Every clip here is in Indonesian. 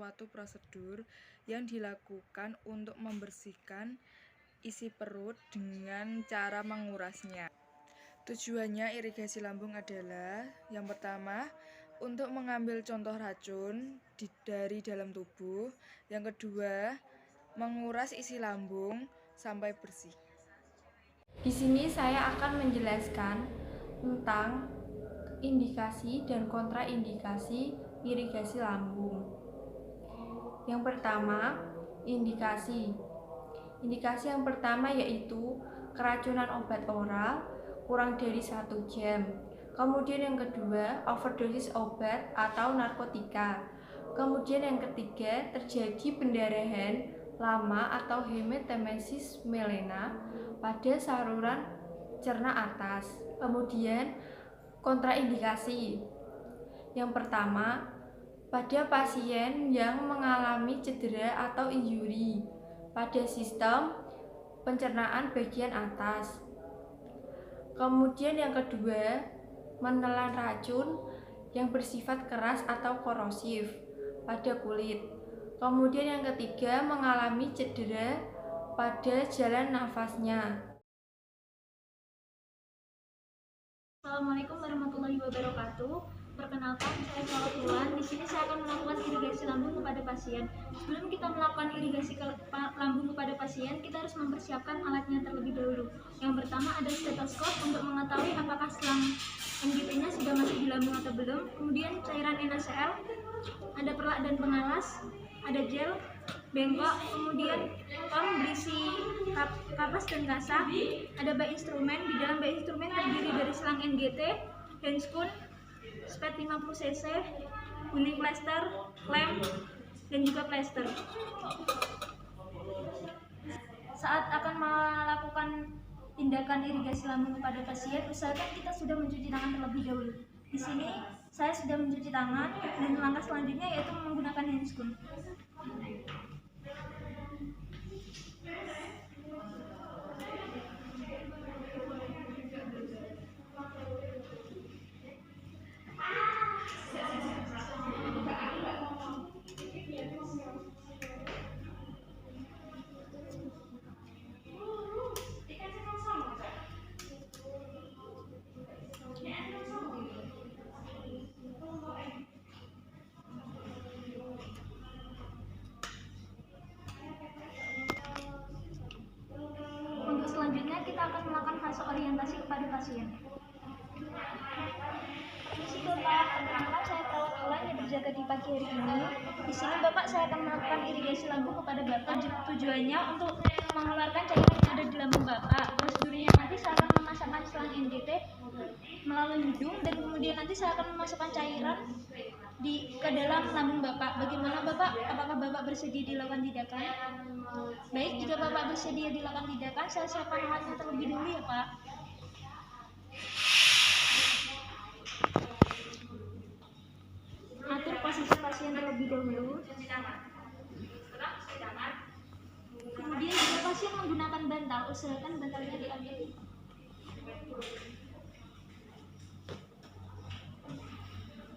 suatu prosedur yang dilakukan untuk membersihkan isi perut dengan cara mengurasnya. Tujuannya irigasi lambung adalah yang pertama, untuk mengambil contoh racun dari dalam tubuh. Yang kedua, menguras isi lambung sampai bersih. Di sini saya akan menjelaskan tentang indikasi dan kontraindikasi irigasi lambung. Yang pertama, indikasi. Indikasi yang pertama yaitu keracunan obat oral kurang dari 1 jam. Kemudian yang kedua, overdosis obat atau narkotika. Kemudian yang ketiga, terjadi pendarahan lama atau hematemesis melena pada saluran cerna atas. Kemudian kontraindikasi. Yang pertama, pada pasien yang mengalami cedera atau injuri pada sistem pencernaan bagian atas. Kemudian yang kedua, menelan racun yang bersifat keras atau korosif pada kulit. Kemudian yang ketiga, mengalami cedera pada jalan nafasnya. Assalamualaikum warahmatullahi wabarakatuh. Perkenalkan, saya Fathia. Di sini saya akan melakukan irigasi lambung kepada pasien. Sebelum kita melakukan irigasi lambung kepada pasien, kita harus mempersiapkan alatnya terlebih dahulu. Yang pertama ada stetoskop untuk mengetahui apakah selang NGT-nya sudah masuk di lambung atau belum. Kemudian cairan NaCl, ada perlak dan pengalas, ada gel, bengkok, kemudian pom berisi kapas dan kasa, ada bak instrumen. Di dalam bak instrumen terdiri dari selang NGT, handscoon, spet 50 cc, gunting plester, lem, dan juga plester. Saat akan melakukan tindakan irigasi lambung kepada pasien, usahakan kita sudah mencuci tangan terlebih dahulu. Di sini saya sudah mencuci tangan, dan langkah selanjutnya yaitu menggunakan handscoon. Untuk selanjutnya kita akan melakukan fase orientasi kepada pasien. Permisi Bapak, perkenalkan saya Perawat Ulan yang berjaga di pagi hari ini. Di sini Bapak saya akan melakukan irigasi lambung kepada Bapak. Tujuannya untuk mengeluarkan cairan yang ada di lambung Bapak. Prosedurnya nanti saya akan memasukkan selang NGT melalui hidung, dan kemudian nanti saya akan memasukkan cairan ke dalam lambung Bapak. Bagaimana Bapak? Apakah Bapak bersedia dilakukan tindakan? Baik, jika Bapak bersedia dilakukan tindakan, saya siapkan alatnya terlebih dahulu ya Pak. Atur posisi pasien terlebih dahulu. Kemudian jika pasien menggunakan bantal, usahakan bantalnya diambil.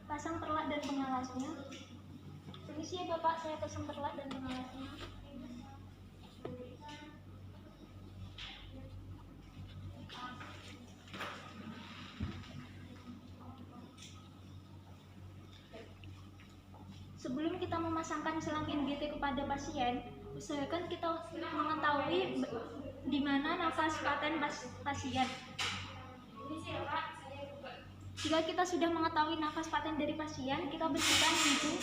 Pasang perlak dan pengalasnya. Permisi ya Bapak, saya pasang perlak dan pengalasnya. Sebelum kita memasangkan selang NGT kepada pasien, usahakan kita mengetahui di mana nafas paten pasien. Jika kita sudah mengetahui nafas paten dari pasien, kita bersihkan hidung,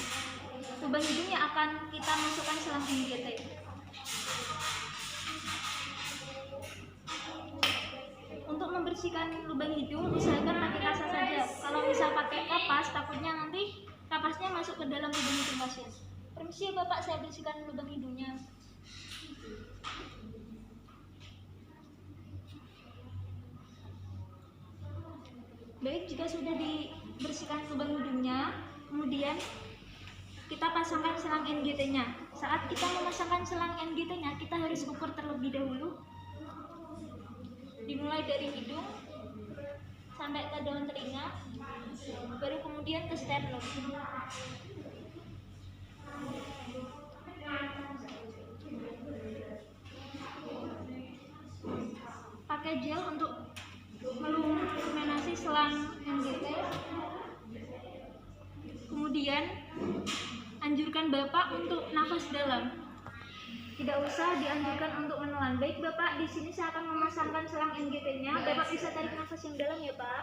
lubang hidung yang akan kita masukkan selang NGT. Untuk membersihkan lubang hidung, usahakan pakai kasa saja. Kalau misal pakai kapas, takutnya nanti kapasnya masuk ke dalam lubang hidung pasien. Permisi ya Bapak, saya bersihkan lubang hidungnya. Baik, jika sudah dibersihkan lubang hidungnya, kemudian kita pasangkan selang NGT-nya. Saat kita memasangkan selang NGT-nya, kita harus ukur terlebih dahulu. Dimulai dari hidung sampai ke daun telinga, baru kemudian ke sternum. pakai gel untuk meluminasi selang NGT. Kemudian anjurkan Bapak untuk nafas dalam. Tidak usah dianjurkan untuk menelan. Baik Bapak, di sini saya akan memasangkan selang NGT-nya. Bapak bisa tarik nafas yang dalam ya Pak.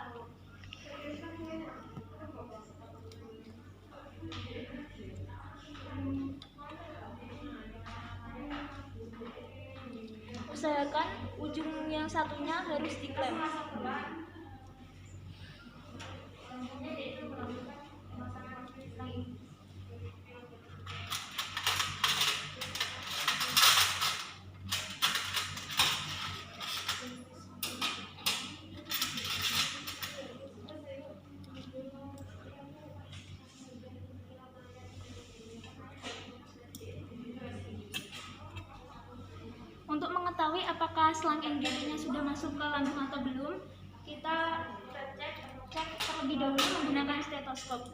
Usahakan ujung yang satunya harus diklem. Untuk mengetahui apakah selang NGT-nya sudah masuk ke lambung atau belum, kita cek terlebih dahulu menggunakan stetoskop.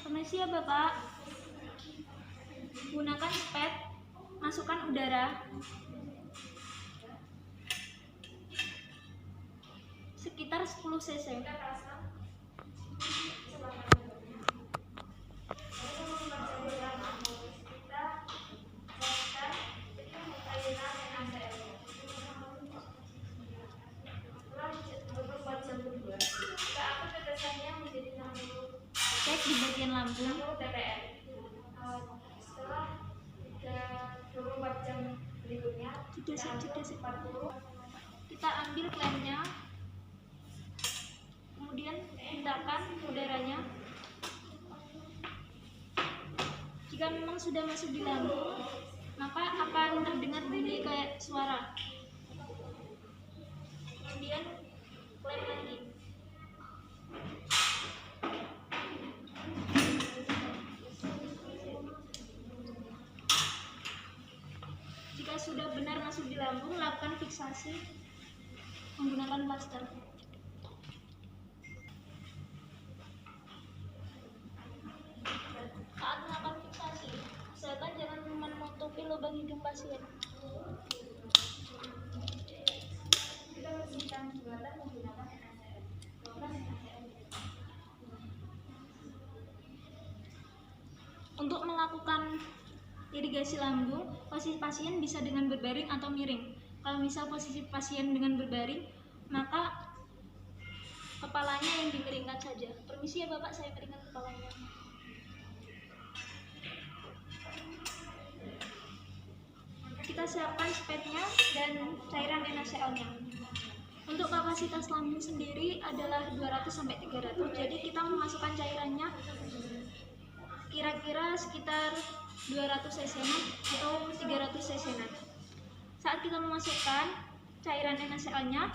Permisi ya Bapak. Gunakan spet, masukkan udara sekitar 10 cc. Cek di bagian lambung. Kita ambil klemnya, kemudian hentakan udaranya. Jika memang sudah masuk di lambung, maka akan terdengar bunyi kayak suara. Kemudian klem lagi. Jika sudah benar masuk di lambung, lakukan fiksasi menggunakan plaster. Saat melakukan fiksasi, usahakan jangan menutupi lubang hidung pasien. Untuk melakukan irigasi lambung, posisi pasien bisa dengan berbaring atau miring. Kalau misal posisi pasien dengan berbaring, maka kepalanya yang dimiringkan saja. Permisi ya Bapak, saya miringkan kepalanya. Kita siapkan spetnya dan cairan NaCl-nya. Untuk kapasitas lambung sendiri adalah 200-300. Jadi kita memasukkan cairannya kira-kira sekitar 200 cc atau 300 cc. Saat kita memasukkan cairan NaCl-nya,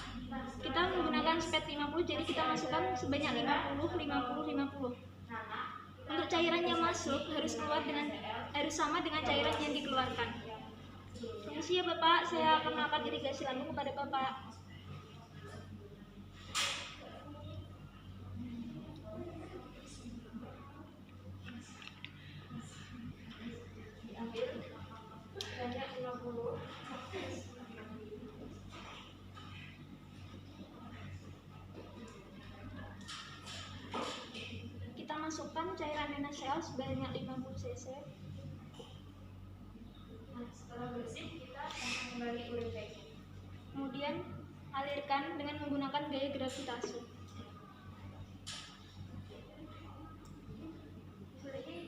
kita menggunakan spet 50, jadi kita masukkan sebanyak 50. Untuk cairan yang masuk harus sama dengan cairan yang dikeluarkan. Permisi ya Bapak, saya akan melakukan irigasi lambung kepada Bapak. Kita masukkan cairan NaCl sebanyak 50 cc. Setelah bersih, kita akan kembali urin bag. Kemudian alirkan dengan menggunakan gaya gravitasi.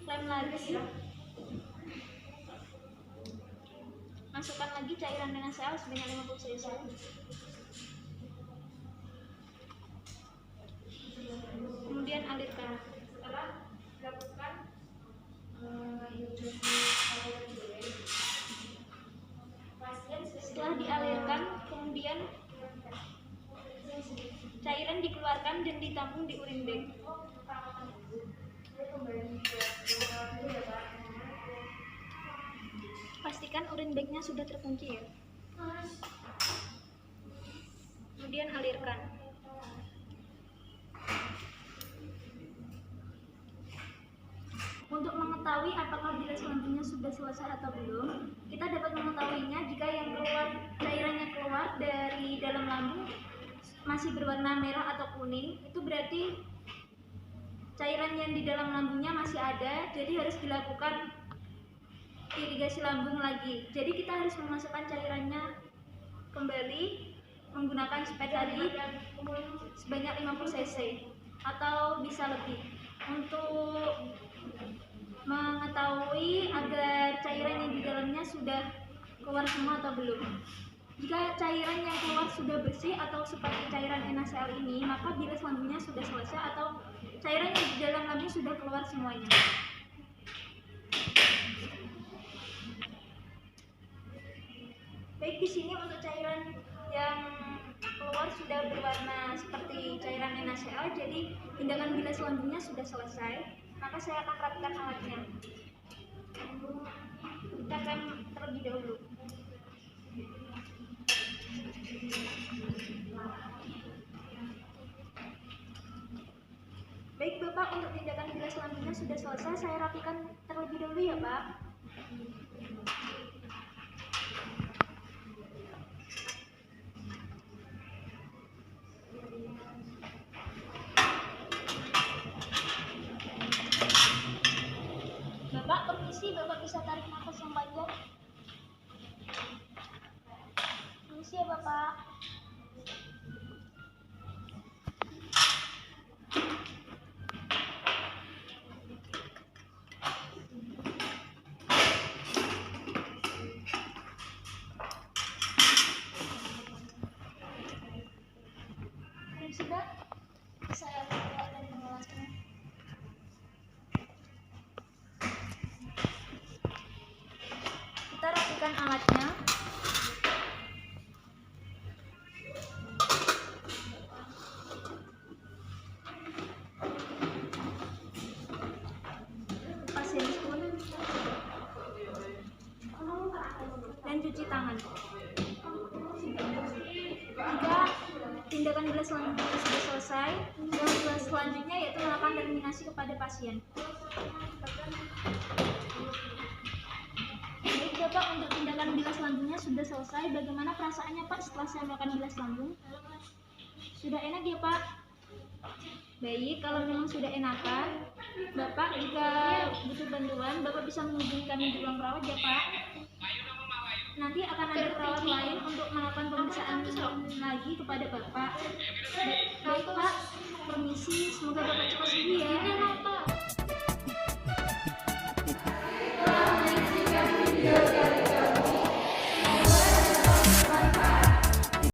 Klem lagi. Masukkan lagi cairan NaCl sebanyak 50 cc. Kemudian alirkan. Setelah dilakukan setelah dialirkan, kemudian cairan dikeluarkan dan ditampung di urin bag. Pastikan urin bagnya sudah terkunci ya. Kemudian alirkan. Untuk mengetahui mengetahui apakah bilas lambungnya sudah selesai atau belum, kita dapat mengetahuinya jika cairannya keluar dari dalam lambung masih berwarna merah atau kuning. Itu berarti cairan yang di dalam lambungnya masih ada, jadi harus dilakukan irigasi lambung lagi. Jadi kita harus memasukkan cairannya kembali menggunakan spek tadi sebanyak 50 cc atau bisa lebih, untuk mengetahui agar cairan yang di dalamnya sudah keluar semua atau belum. Jika cairan yang keluar sudah bersih atau seperti cairan NaCl ini, maka bilas lambungnya sudah selesai atau cairan yang di dalam lambung sudah keluar semuanya. Baik, di sini untuk cairan yang keluar sudah berwarna seperti cairan NaCl, jadi tindakan bilas lambungnya sudah selesai. Maka saya akan rapikan alatnya. Kita akan terlebih dahulu. Baik Bapak, untuk tindakan bilas lambungnya sudah selesai. Saya rapikan terlebih dahulu ya Pak. Bapak, permisi, Bapak bisa tarik nafas yang panjang. Permisi ya Bapak. Sudah, saya buka dan mengelasnya. Kita rapikan alatnya. Pasien pun dan cuci tangan. Jika tindakan bilas lambungnya sudah selesai, yang selanjutnya yaitu melakukan terminasi kepada pasien. Baik Bapak, untuk tindakan bilas lambungnya sudah selesai. Bagaimana perasaannya Pak setelah saya melakukan bilas lambung? Sudah enak ya Pak? Baik, kalau memang sudah enakan, Bapak jika butuh bantuan, Bapak bisa menghubungi kami di ruang rawat ya Pak. Nanti akan ada perawat lain untuk melakukan pemeriksaan lagi kepada Bapak. Baik Pak, permisi, semoga Bapak cepat sembuh ya.